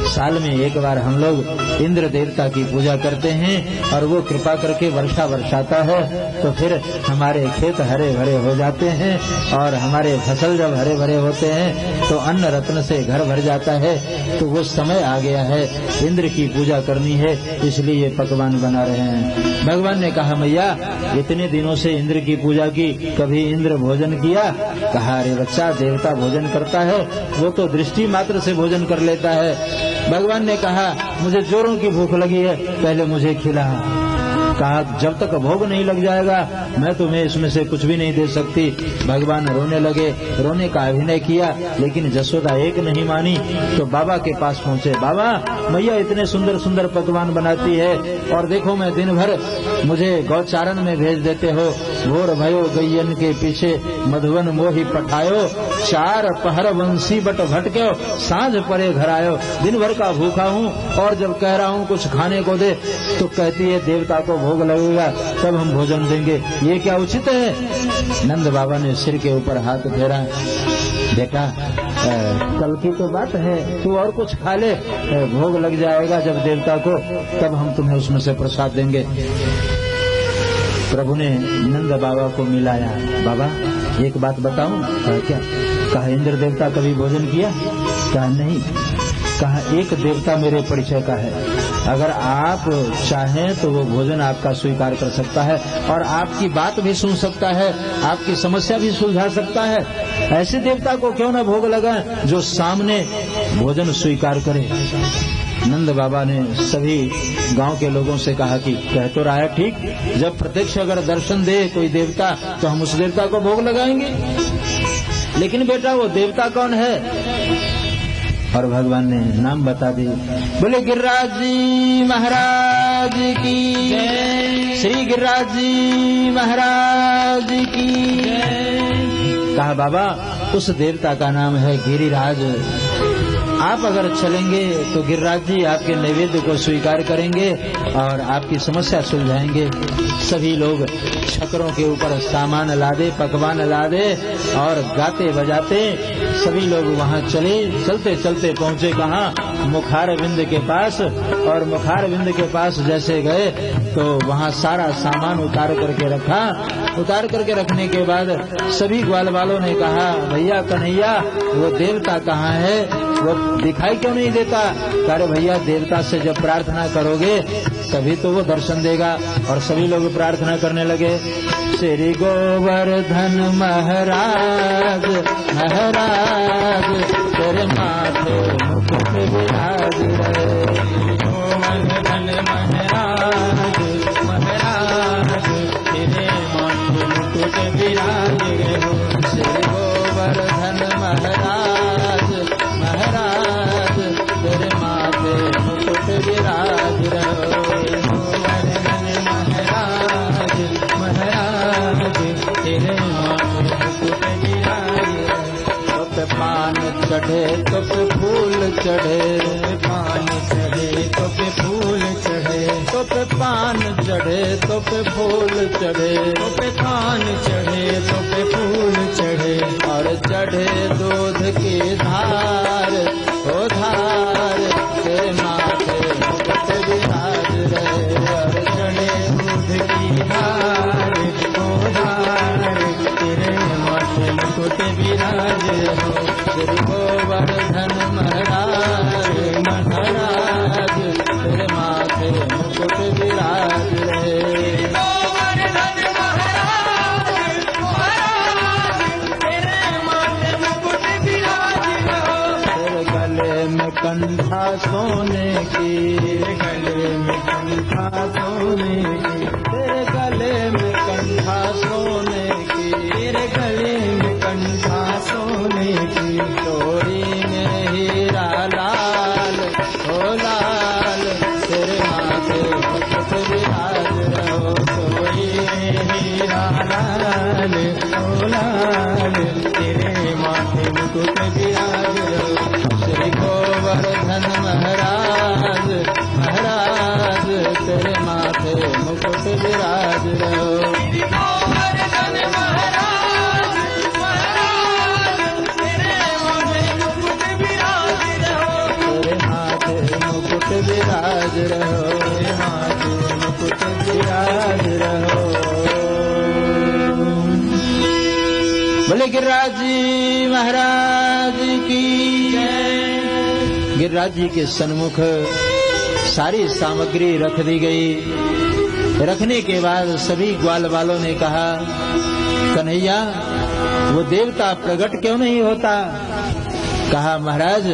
साल में एक बार हम लोग इंद्र देवता की पूजा करते हैं और वो कृपा करके वर्षा बरसाता है, तो फिर हमारे खेत हरे भरे हो जाते हैं और हमारे फसल जब हरे भरे होते हैं तो अन्न रत्न से घर भर जाता है। तो वो समय आ गया है, इंद्र की पूजा करनी है, इसलिए ये पकवान बना रहे हैं। भगवान ने कहा मैया इतने दिनों से इंद्र की पूजा की, कभी इंद्र भोजन किया? कहा अरे बच्चा देवता भोजन करता है, वो तो दृष्टि मात्र से भोजन कर लेता है। भगवान ने कहा मुझे जोरों की भूख लगी है, पहले मुझे खिला। कहा जब तक भोग नहीं लग जाएगा मैं तुम्हें इसमें से कुछ भी नहीं दे सकती। भगवान रोने लगे, रोने का अभिनय किया, लेकिन जसोदा एक नहीं मानी। तो बाबा के पास पहुँचे, बाबा मैया इतने सुंदर सुंदर पकवान बनाती है और देखो मैं दिन भर मुझे गौचारण में भेज देते हो। भोर भयो गैयन के पीछे मधुवन मोही पठायो, 4 पहर वंशी बट भटक्यो, सांझ परे घर आयो। दिन भर का भूखा हूँ और जब कह रहा हूँ कुछ खाने को दे तो कहती है देवता को भोग लगेगा तब हम भोजन देंगे, ये क्या उचित है? नंद बाबा ने सिर के ऊपर हाथ फेरा, बेटा कल की तो बात है, तू और कुछ खा ले, भोग लग जाएगा जब देवता को तब हम तुम्हें उसमें से प्रसाद देंगे। प्रभु ने नंद बाबा को मिलाया, बाबा एक बात बताऊं? क्या? कहा इंद्र देवता कभी भोजन किया? कहा नहीं। कहा एक देवता मेरे परिचय का है, अगर आप चाहें तो वो भोजन आपका स्वीकार कर सकता है और आपकी बात भी सुन सकता है, आपकी समस्या भी सुलझा सकता है। ऐसे देवता को क्यों न भोग लगाएं जो सामने भोजन स्वीकार करे। नंद बाबा ने सभी गांव के लोगों से कहा कि कह तो रहा है ठीक, जब प्रत्यक्ष अगर दर्शन दे कोई देवता तो हम उस देवता को भोग लगाएंगे, लेकिन बेटा वो देवता कौन है? और भगवान ने नाम बता दी। बोले गिरिराज जी महाराज की जय, श्री गिरिराज जी महाराज की जय। कहा बाबा उस देवता का नाम है गिरिराज, आप अगर चलेंगे तो गिरिराज जी आपके नैवेद्य को स्वीकार करेंगे और आपकी समस्या सुलझाएंगे। सभी लोग छकरों के ऊपर सामान लादे, पकवान लादे और गाते बजाते सभी लोग वहाँ चले। चलते चलते पहुँचे कहाँ? मुखारविंद के पास। और मुखारविंद के पास जैसे गए तो वहाँ सारा सामान उतार करके रखा। उतार करके रखने के बाद सभी ग्वाल वालों ने कहा भैया कन्हैया वो देवता कहाँ है, वो दिखाई क्यों नहीं देता? अरे भैया देवता से जब प्रार्थना करोगे तभी तो वो दर्शन देगा। और सभी लोग प्रार्थना करने लगे, श्री गोवर्धन महाराज महाराज तेरे माथे मुकुट विराज रहे। गोवर्धन महाराज महाराज तेरे माथे मुकुट विराज रहे। श्री गोवर्धन महाराज महाराज तेरे माथे मुकुट विराज रहे। पान चढ़े तो पे फूल चढ़े, पान चढ़े तो पे फूल चढ़े, तो पे पान चढ़े तो पे फूल चढ़े, तो पे पान चढ़े तो पे फूल चढ़े। और चढ़े दूध की धार ओ धार तेरे माथे मुकुट विराज रहे। और चढ़े दूध की धार ओ धार तेरे विराजे हो श्री गोवर्धन महाराज महाराज तेरे माथे मुकुट विराज रहे कंठा सोने की गले में कंठा सोने की तेरे गले में कंठा सोने की तेरे गले में कंठा सोने की चोरी में हीरा लाल ओ लाल तेरे माथे मुकुट विराज रहो चोरी में हीरा लाल ओ लाल तेरे माथे मुकुट विराज रहो श्री गोवर्धन महाराज महाराज तेरे माथे मुकुट विराज रहो गोवर्धन महाराज महाराज तेरे माथे मुकुट विराज रहो तेरे माथे मुकुट विराज रहो तेरे माथे मुकुट विराज रहो। बोले गिरिराज जी महाराज की गिरिराज जी के सन्मुख सारी सामग्री रख दी गई। रखने के बाद सभी ग्वाल वालों ने कहा कन्हैया वो देवता प्रकट क्यों नहीं होता। कहा महाराज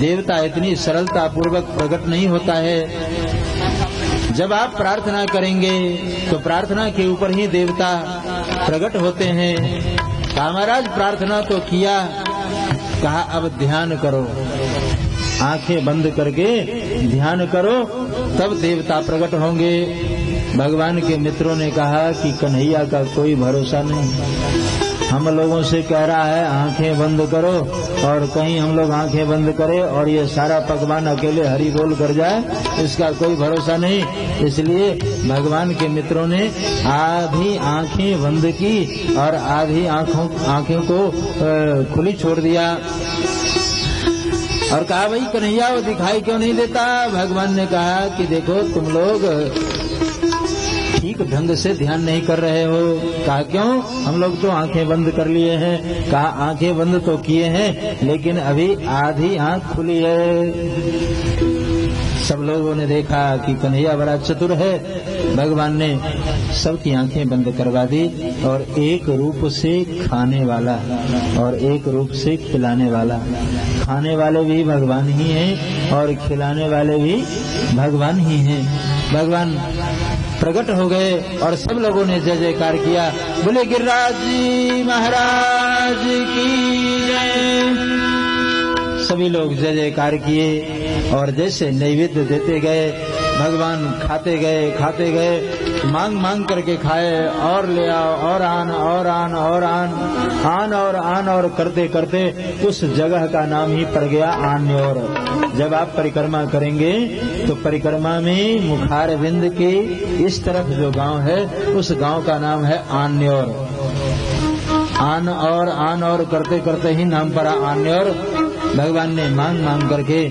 देवता इतनी सरलता पूर्वक प्रकट नहीं होता है। जब आप प्रार्थना करेंगे तो प्रार्थना के ऊपर ही देवता प्रकट होते हैं। कहा महाराज प्रार्थना तो किया, कहा अब ध्यान करो, आंखें बंद करके ध्यान करो तब देवता प्रकट होंगे। भगवान के मित्रों ने कहा कि कन्हैया का कोई भरोसा नहीं, हम लोगों से कह रहा है आंखें बंद करो और कहीं हम लोग आंखें बंद करें और ये सारा पकवान अकेले हरि बोल कर जाए, इसका कोई भरोसा नहीं। इसलिए भगवान के मित्रों ने आधी आंखें बंद की और आधी आंखें को खुली छोड़ दिया और कहा भाई कन्हैया वो दिखाई क्यों नहीं देता। भगवान ने कहा कि देखो तुम लोग ठीक ढंग से ध्यान नहीं कर रहे हो। कहा क्यों, हम लोग तो आंखें बंद कर लिए हैं। कहा आंखें बंद तो किए हैं लेकिन अभी आधी आंख खुली है। सब लोगों ने देखा कि कन्हैया बड़ा चतुर है। भगवान ने सबकी आंखें बंद करवा दी और एक रूप से खाने वाला और एक रूप से खिलाने वाला, खाने वाले भी भगवान ही हैं और खिलाने वाले भी भगवान ही हैं। भगवान प्रकट हो गए और सब लोगों ने जय जयकार किया। बोले गिरिराज जी महाराज की जय। सभी लोग जय जयकार किए और जैसे नैवेद्य देते गए भगवान खाते गए मांग मांग करके खाए और ले आओ और आन और आन और आन और करते करते उस जगह का नाम ही पड़ गया आन्योर। जब आप परिक्रमा करेंगे तो परिक्रमा में मुखारविंद के इस तरफ जो गांव है उस गांव का नाम है आन्योर। आन और करते करते ही नाम पड़ा आन्योर। भगवान ने मांग मांग करके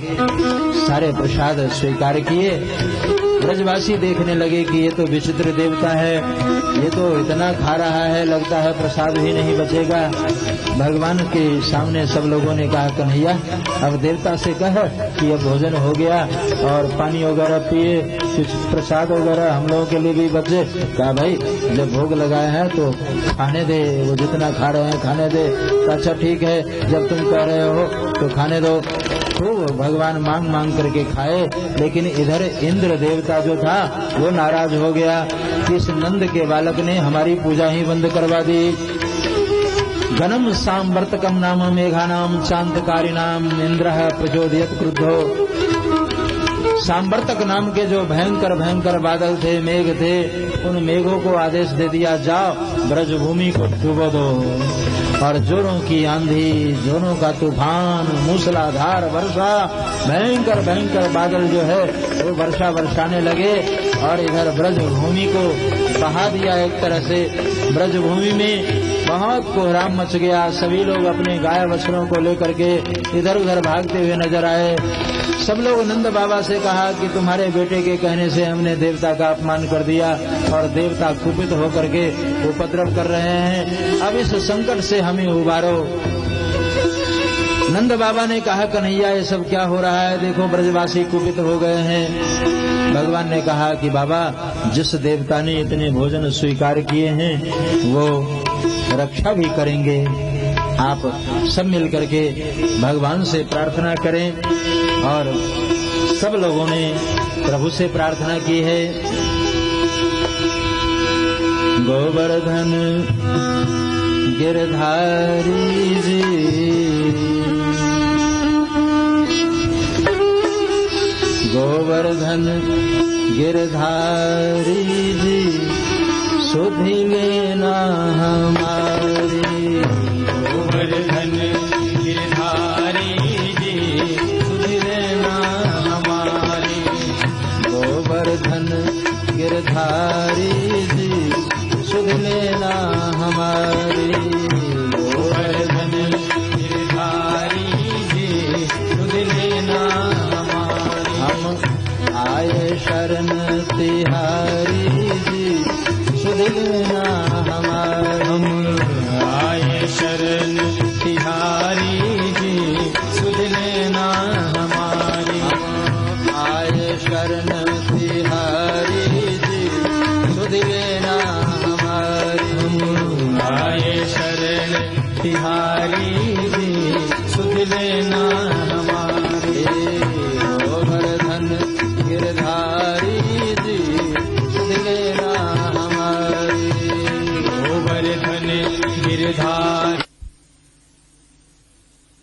सारे प्रसाद स्वीकार किए। ब्रजवासी देखने लगे कि ये तो विचित्र देवता है, ये तो इतना खा रहा है, लगता है प्रसाद भी नहीं बचेगा। भगवान के सामने सब लोगों ने कहा कन्हैया अब देवता से कह कि अब भोजन हो गया और पानी वगैरह पिए, कुछ प्रसाद वगैरह हम लोगों के लिए भी बचे। कहा भाई जब भोग लगाए हैं तो खाने दे, वो जितना खा रहे हैं खाने दे। अच्छा ठीक है जब तुम कह रहे हो तो खाने दो। खूब भगवान मांग मांग करके खाए, लेकिन इधर इंद्र देवता जो था वो नाराज हो गया कि इस नंद के बालक ने हमारी पूजा ही बंद करवा दी। गणम सांवर्तकम नाम मेघानाम चांदकारिणाम इंद्र प्रचोदयत क्रुद्धो। सांवर्तक नाम के जो भयंकर भयंकर बादल थे, मेघ थे, उन मेघों को आदेश दे दिया जाओ ब्रजभूमि को डुबो दो। और जोरों की आंधी, जोरों का तूफान, मूसलाधार वर्षा, भयंकर भयंकर बादल जो है वो वर्षा बरसाने लगे और इधर ब्रजभूमि को बहा दिया। एक तरह से ब्रजभूमि में बहुत कोहराम मच गया। सभी लोग अपने गाय बछड़ों को लेकर के इधर उधर भागते हुए नजर आए। सब लोग नंद बाबा से कहा कि तुम्हारे बेटे के कहने से हमने देवता का अपमान कर दिया और देवता कुपित होकर के उपद्रव कर रहे हैं, अब इस संकट से हमें उबारो। नंद बाबा ने कहा कन्हैया ये सब क्या हो रहा है, देखो ब्रजवासी कुपित हो गए हैं। भगवान ने कहा कि बाबा जिस देवता ने इतने भोजन स्वीकार किए हैं वो रक्षा भी करेंगे, आप सब मिल करके भगवान से प्रार्थना करें। और सब लोगों ने प्रभु से प्रार्थना की है। गोवर्धन गिरधारी जी, गोवर्धन गिरधारी जी, सुधि लेना हमारी। गोवर्धन गिरधारी जी, सुधि लेना हमारी। गोवर्धन गिरधारी जी, सुधि लेना हमारी। गोवर्धन गिरधारी जी, सुधि लेना हमारी। हम आए शरण तिहारी जी, सुधि लेना हमारी। हम आए शरण तिहारी जी, सुधि लेना हमारी। हम आए शरण तिहारी जी, सुधि लेना हमारी। हम आए शरण तिहारी जी, सुधि लेना हमारी।